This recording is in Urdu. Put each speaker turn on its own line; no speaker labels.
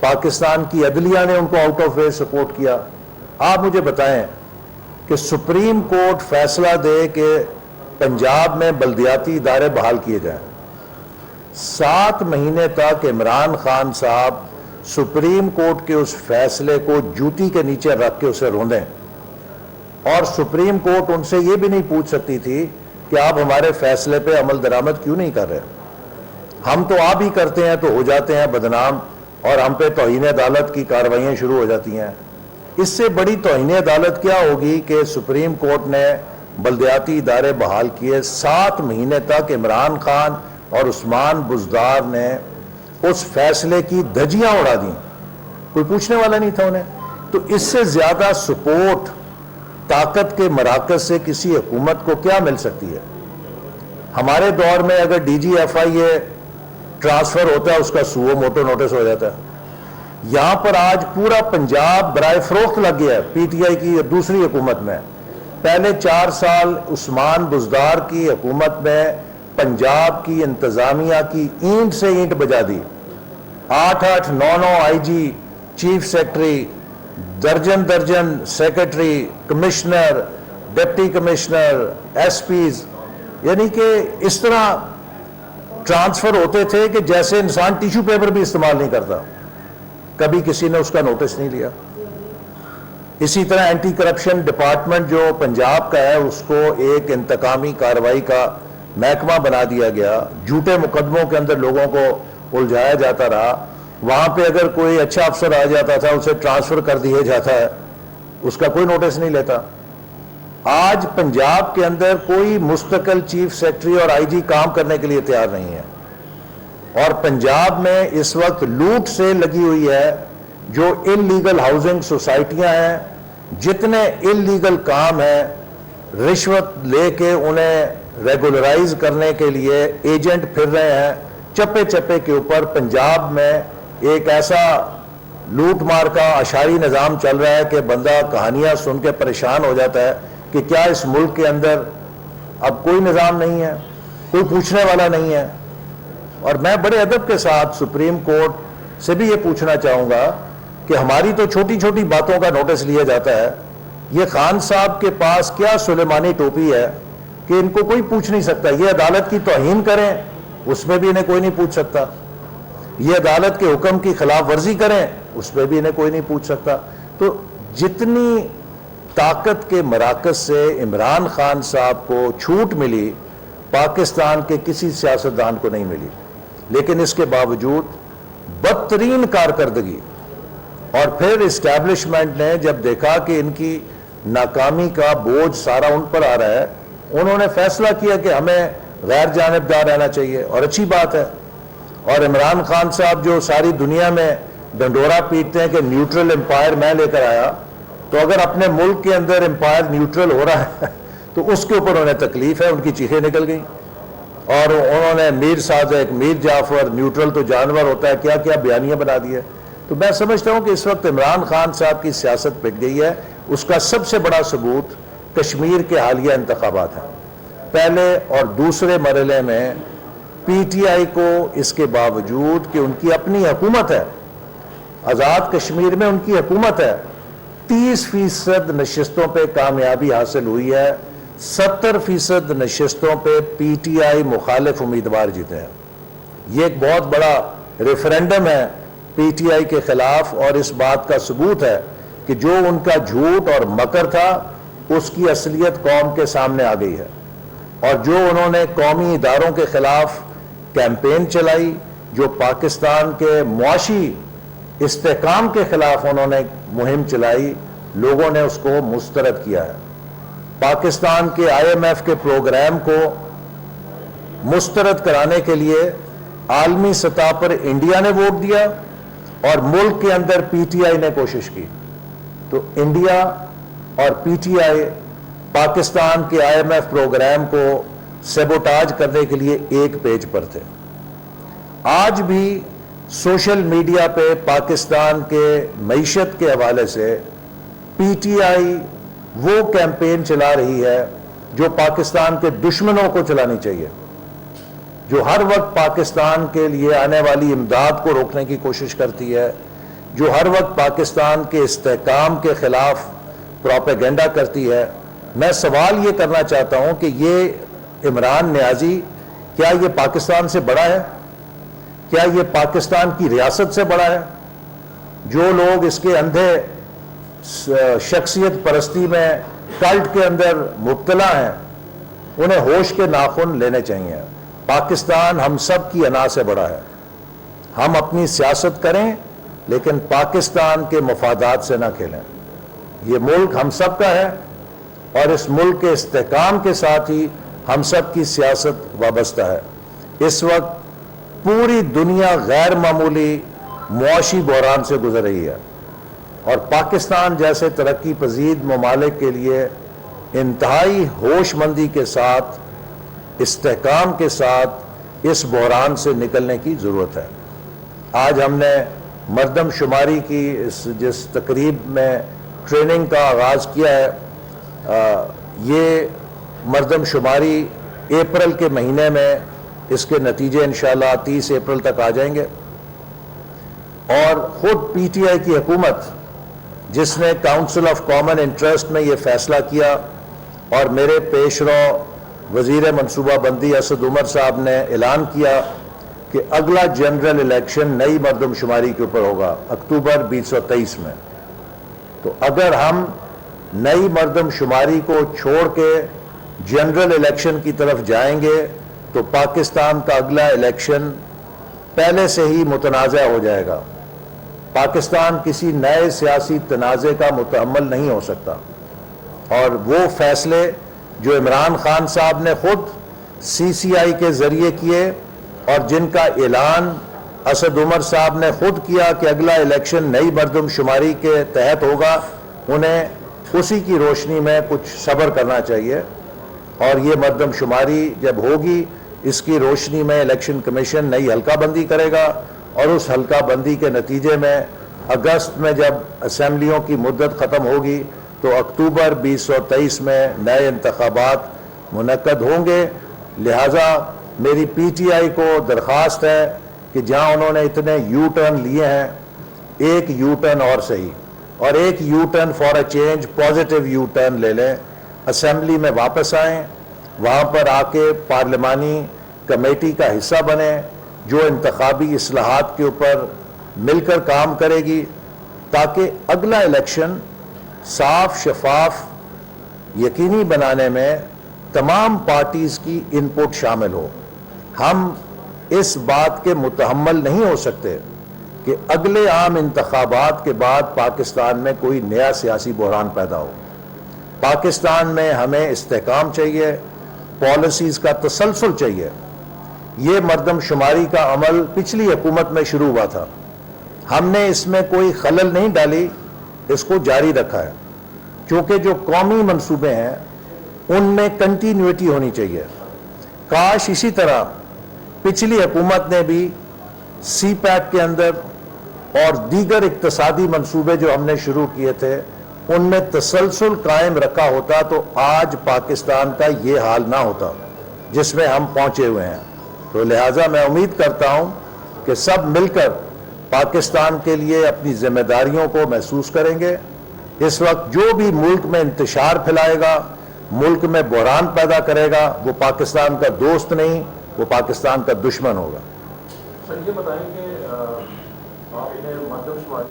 پاکستان کی عدلیہ نے ان کو آؤٹ آف وے سپورٹ کیا. آپ مجھے بتائیں کہ سپریم کورٹ فیصلہ دے کہ پنجاب میں بلدیاتی ادارے بحال کیے جائیں. 7 مہینے تک عمران خان صاحب سپریم کورٹ کے اس فیصلے کو جوتی کے نیچے رکھ کے اسے روندیں, اور سپریم کورٹ ان سے یہ بھی نہیں پوچھ سکتی تھی کہ آپ ہمارے فیصلے پہ عمل درآمد کیوں نہیں کر رہے. ہم تو آپ ہی کرتے ہیں تو ہو جاتے ہیں بدنام, اور ہم پہ توہین عدالت کی کارروائیاں شروع ہو جاتی ہیں. اس سے بڑی توہین عدالت کیا ہوگی کہ سپریم کورٹ نے بلدیاتی ادارے بحال کیے. 7 مہینے تک عمران خان اور عثمان بزدار نے اس فیصلے کی دھجیاں اڑا دیں, کوئی پوچھنے والا نہیں تھا انہیں. تو اس سے زیادہ سپورٹ طاقت کے مراکز سے کسی حکومت کو کیا مل سکتی ہے؟ ہمارے دور میں اگر D G F I A transfer ہوتا ہے اس کا سوو موٹو نوٹس ہو جاتا ہے. یہاں پر آج پورا پنجاب برائے فروخت لگ گیا ہے پی ٹی آئی کی دوسری حکومت میں. پہلے 4 سال عثمان بزدار کی حکومت میں پنجاب کی انتظامیہ کی اینٹ سے اینٹ بجا دی. 8 9 آئی جی, چیف سیکرٹری, درجن secretary, commissioner, deputy commissioner, S Ps, یعنی کہ اس طرح ٹرانسفر ہوتے تھے کہ جیسے انسان ٹیشو پیپر بھی استعمال نہیں کرتا. کبھی کسی نے اس کا نوٹس نہیں لیا. اسی طرح اینٹی کرپشن ڈپارٹمنٹ جو پنجاب کا ہے اس کو ایک انتقامی کارروائی کا محکمہ بنا دیا گیا. جھوٹے مقدموں کے اندر لوگوں کو الجھایا جاتا رہا. وہاں پہ اگر کوئی اچھا افسر آ جاتا تھا اسے ٹرانسفر کر دیا جاتا ہے, اس کا کوئی نوٹس نہیں لیتا. آج پنجاب کے اندر کوئی مستقل چیف سیکرٹری اور آئی جی کام کرنے کے لیے تیار نہیں ہے, اور پنجاب میں اس وقت لوٹ سے لگی ہوئی ہے. جو ان لیگل ہاؤسنگ سوسائٹیاں ہیں, جتنے ان لیگل کام ہیں, رشوت لے کے انہیں ریگولرائز کرنے کے لیے ایجنٹ پھر رہے ہیں. چپے چپے کے اوپر پنجاب میں ایک ایسا لوٹ مار کا اشاری نظام چل رہا ہے کہ بندہ کہانیاں سن کے پریشان ہو جاتا ہے کہ کیا اس ملک کے اندر اب کوئی نظام نہیں ہے, کوئی پوچھنے والا نہیں ہے. اور میں بڑے ادب کے ساتھ سپریم کورٹ سے بھی یہ پوچھنا چاہوں گا کہ ہماری تو چھوٹی چھوٹی باتوں کا نوٹس لیا جاتا ہے, یہ خان صاحب کے پاس کیا سلیمانی ٹوپی ہے کہ ان کو کوئی پوچھ نہیں سکتا. یہ عدالت کی توہین کریں اس میں بھی انہیں کوئی نہیں پوچھ سکتا. یہ عدالت کے حکم کی خلاف ورزی کریں اس میں بھی انہیں کوئی نہیں پوچھ سکتا. تو جتنی طاقت کے مراکز سے عمران خان صاحب کو چھوٹ ملی پاکستان کے کسی سیاستدان کو نہیں ملی. لیکن اس کے باوجود بدترین کارکردگی, اور پھر اسٹیبلشمنٹ نے جب دیکھا کہ ان کی ناکامی کا بوجھ سارا ان پر آ رہا ہے, انہوں نے فیصلہ کیا کہ ہمیں غیر جانبدار رہنا چاہیے. اور اچھی بات ہے. اور عمران خان صاحب جو ساری دنیا میں ڈنڈورا پیٹتے ہیں کہ نیوٹرل امپائر میں لے کر آیا, تو اگر اپنے ملک کے اندر امپائر نیوٹرل ہو رہا ہے تو اس کے اوپر انہیں تکلیف ہے. ان کی چیخیں نکل گئیں, اور انہوں نے میر صادق, میر جعفر, نیوٹرل تو جانور ہوتا ہے, کیا کیا بیانیاں بنا دی ہے. تو میں سمجھتا ہوں کہ اس وقت عمران خان صاحب کی سیاست پٹ گئی ہے. اس کا سب سے بڑا ثبوت کشمیر کے حالیہ انتخابات ہیں. پہلے اور دوسرے مرحلے میں پی ٹی آئی کو اس کے باوجود کہ ان کی اپنی حکومت ہے, آزاد کشمیر میں ان کی حکومت ہے, 30% نشستوں پہ کامیابی حاصل ہوئی ہے. 70% نشستوں پہ پی ٹی آئی مخالف امیدوار جیتے ہیں. یہ ایک بہت بڑا ریفرینڈم ہے پی ٹی آئی کے خلاف, اور اس بات کا ثبوت ہے کہ جو ان کا جھوٹ اور مکر تھا اس کی اصلیت قوم کے سامنے آ گئی ہے. اور جو انہوں نے قومی اداروں کے خلاف کیمپین چلائی, جو پاکستان کے معاشی استحکام کے خلاف انہوں نے مہم چلائی, لوگوں نے اس کو مسترد کیا ہے. پاکستان کے آئی ایم ایف کے پروگرام کو مسترد کرانے کے لیے عالمی سطح پر انڈیا نے ووٹ دیا, اور ملک کے اندر پی ٹی آئی نے کوشش کی. تو انڈیا اور پی ٹی آئی پاکستان کے آئی ایم ایف پروگرام کو سیبوٹاج کرنے کے لیے ایک پیج پر تھے. آج بھی سوشل میڈیا پہ پاکستان کے معیشت کے حوالے سے پی ٹی آئی وہ کیمپین چلا رہی ہے جو پاکستان کے دشمنوں کو چلانی چاہیے, جو ہر وقت پاکستان کے لیے آنے والی امداد کو روکنے کی کوشش کرتی ہے, جو ہر وقت پاکستان کے استحکام کے خلاف پروپیگنڈا کرتی ہے، میں سوال یہ کرنا چاہتا ہوں کہ یہ عمران نیازی کیا یہ پاکستان سے بڑا ہے؟ کیا یہ پاکستان کی ریاست سے بڑا ہے؟ جو لوگ اس کے اندھے شخصیت پرستی میں کلٹ کے اندر مبتلا ہیں، انہیں ہوش کے ناخن لینے چاہیے۔ پاکستان ہم سب کی انا سے بڑا ہے۔ ہم اپنی سیاست کریں لیکن پاکستان کے مفادات سے نہ کھیلیں۔ یہ ملک ہم سب کا ہے اور اس ملک کے استحکام کے ساتھ ہی ہم سب کی سیاست وابستہ ہے۔ اس وقت پوری دنیا غیر معمولی معاشی بحران سے گزر رہی ہے اور پاکستان جیسے ترقی پذیر ممالک کے لیے انتہائی ہوش مندی کے ساتھ، استحکام کے ساتھ اس بحران سے نکلنے کی ضرورت ہے۔ آج ہم نے مردم شماری کی جس تقریب میں ٹریننگ کا آغاز کیا ہے، یہ مردم شماری اپریل کے مہینے میں اس کے نتیجے انشاءاللہ 30 اپریل تک آ جائیں گے، اور خود پی ٹی آئی کی حکومت جس نے کاؤنسل آف کامن انٹرسٹ میں یہ فیصلہ کیا اور میرے پیش رو وزیر منصوبہ بندی اسد عمر صاحب نے اعلان کیا کہ اگلا جنرل الیکشن نئی مردم شماری کے اوپر ہوگا اکتوبر 2023 میں۔ تو اگر ہم نئی مردم شماری کو چھوڑ کے جنرل الیکشن کی طرف جائیں گے تو پاکستان کا اگلا الیکشن پہلے سے ہی متنازع ہو جائے گا۔ پاکستان کسی نئے سیاسی تنازع کا متحمل نہیں ہو سکتا، اور وہ فیصلے جو عمران خان صاحب نے خود سی سی آئی کے ذریعے کیے اور جن کا اعلان اسد عمر صاحب نے خود کیا کہ اگلا الیکشن نئی مردم شماری کے تحت ہوگا، انہیں اسی کی روشنی میں کچھ صبر کرنا چاہیے۔ اور یہ مردم شماری جب ہوگی، اس کی روشنی میں الیکشن کمیشن نئی حلقہ بندی کرے گا، اور اس حلقہ بندی کے نتیجے میں اگست میں جب اسمبلیوں کی مدت ختم ہوگی تو اکتوبر 2023 میں نئے انتخابات منعقد ہوں گے۔ لہٰذا میری پی ٹی آئی کو درخواست ہے کہ جہاں انہوں نے اتنے یو ٹرن لیے ہیں، ایک یو ٹرن اور صحیح، اور ایک you turn for a change, positive you turn لے لیں، اسمبلی میں واپس آئیں، وہاں پر آ کے پارلیمانی کمیٹی کا حصہ بنیں جو انتخابی اصلاحات کے اوپر مل کر کام کرے گی، تاکہ اگلا الیکشن صاف شفاف یقینی بنانے میں تمام پارٹیز کی ان پٹ شامل ہو۔ ہم اس بات کے متحمل نہیں ہو سکتے کہ اگلے عام انتخابات کے بعد پاکستان میں کوئی نیا سیاسی بحران پیدا ہو۔ پاکستان میں ہمیں استحکام چاہیے، پالیسیز کا تسلسل چاہیے۔ یہ مردم شماری کا عمل پچھلی حکومت میں شروع ہوا تھا، ہم نے اس میں کوئی خلل نہیں ڈالی، اس کو جاری رکھا ہے، کیونکہ جو قومی منصوبے ہیں ان میں کنٹینیوٹی ہونی چاہیے۔ کاش اسی طرح پچھلی حکومت نے بھی سی پیک کے اندر اور دیگر اقتصادی منصوبے جو ہم نے شروع کیے تھے ان میں تسلسل قائم رکھا ہوتا تو آج پاکستان کا یہ حال نہ ہوتا جس میں ہم پہنچے ہوئے ہیں۔ تو لہٰذا میں امید کرتا ہوں کہ سب مل کر پاکستان کے لیے اپنی ذمہ داریوں کو محسوس کریں گے۔ اس وقت جو بھی ملک میں انتشار پھیلائے گا، ملک میں بحران پیدا کرے گا، وہ پاکستان کا دوست نہیں، وہ پاکستان کا دشمن ہوگا۔
سر یہ بتائیں کہ آپ نے مردم شماری